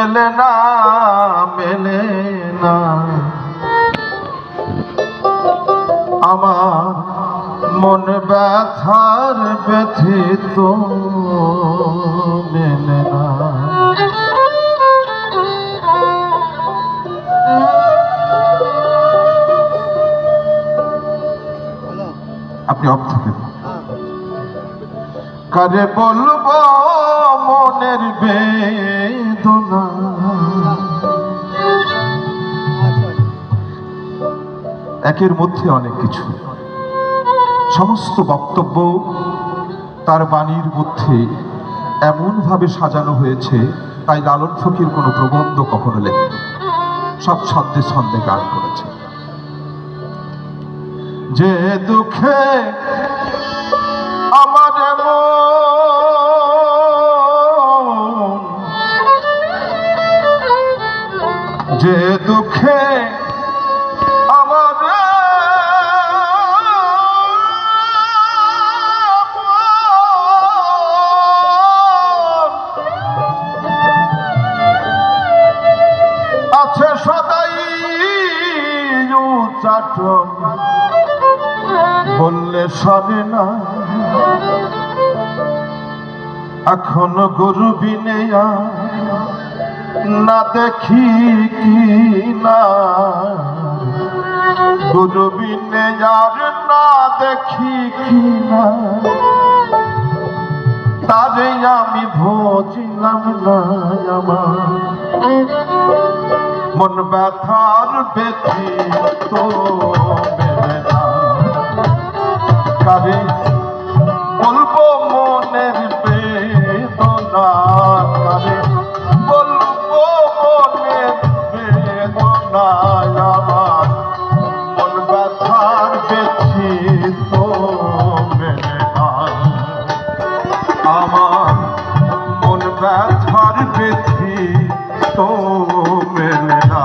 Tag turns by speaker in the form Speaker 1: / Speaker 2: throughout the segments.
Speaker 1: মেলে না মেলে না আমার মন ব্যথার ব্যথিত মেলে না। আপনি অফ থাকেন। কারে বলবো মনের বেদনা, একের মধ্যে অনেক কিছু, সমস্ত বক্তব্য তার বাণীর মধ্যে এমন ভাবে সাজানো হয়েছে, তাই লালন ফকির কোনো প্রবন্ধ কখনো লেখেন, সব ছন্দে ছন্দে গান করেছে। যে দুঃখে আমার যে দুঃখে আমার আছে সদাই চাটন বললে সরে না, এখন গুরু বিনে না দেখি কি না, গুরু বিনে আর না দেখি কি না, তারে আমি ভজিলাম না। আমার মন ব্যথার ব্যথিত মেলে না, কারে বলবো মনের বেদনা, কারে বলবো মনের বেদনা, আমার মন ব্যথার ব্যথিত মেলে না, আমার মন ব্যথার ব্যথিত মেলে না।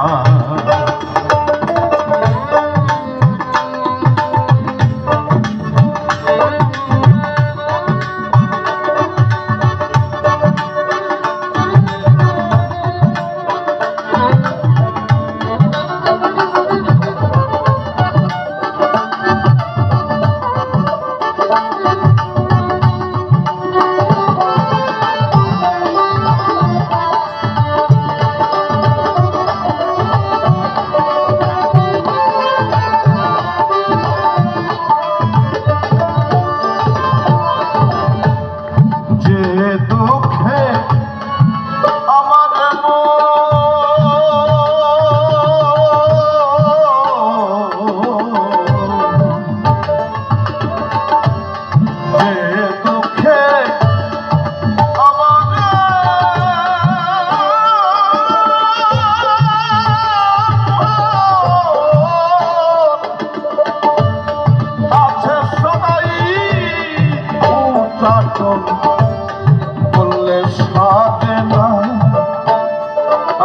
Speaker 1: বললে সাজে না,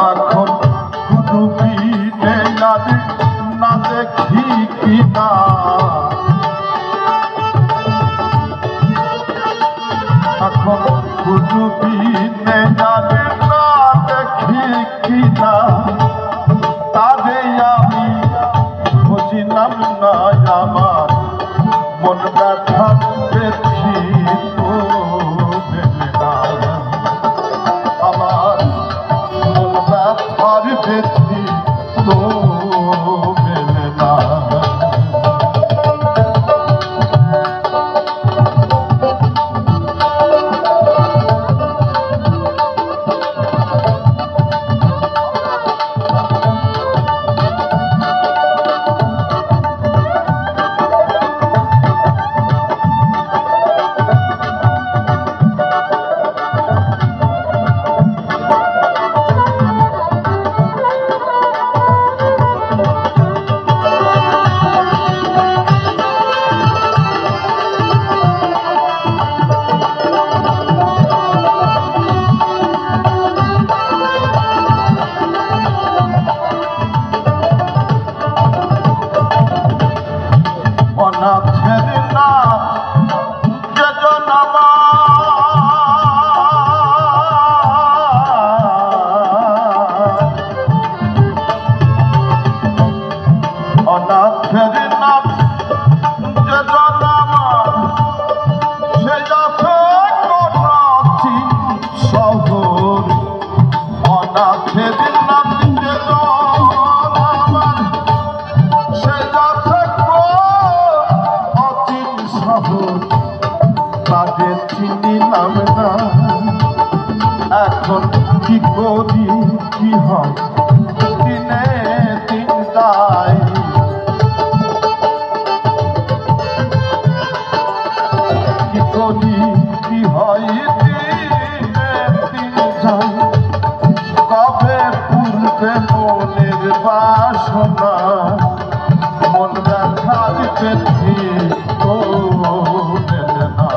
Speaker 1: এখন গুরু বিনে না দেখি কি না, এখন গুরু বিনে না দেখি কি না, তারে আমি বুঝিলাম না। আমার মন ব্যথা ব্যথিত মেলে না, আমার মন ব্যথার ব্যথিত মেলে না। কি করি কি হয় দিনে তিনটায় কি করি কি হয় দিনে তিনটায় কবে পূর্বে মনের বাসনা মন ব্যথার পেটি ও মেলে না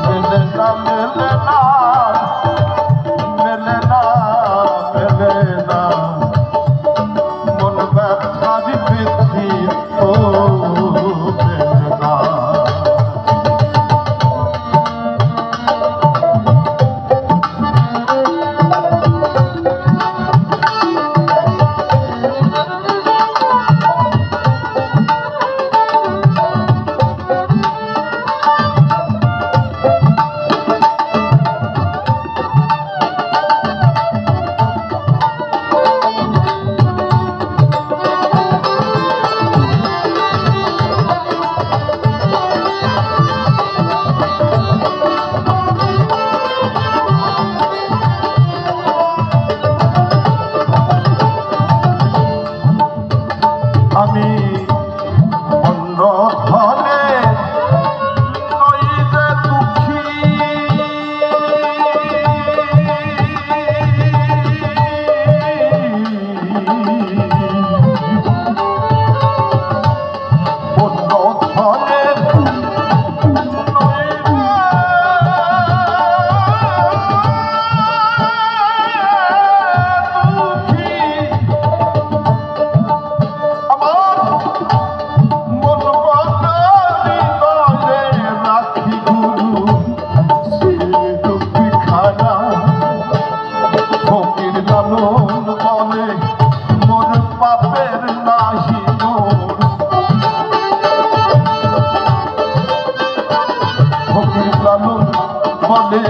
Speaker 1: মেলে না মেলে না মেলে না মেলে না মন ব্যথার পেটি ও মেলে না আমি অন্য ধনে নই যে দুঃখী অন্য ধনে পাপের নাহি ফকির লালন বলে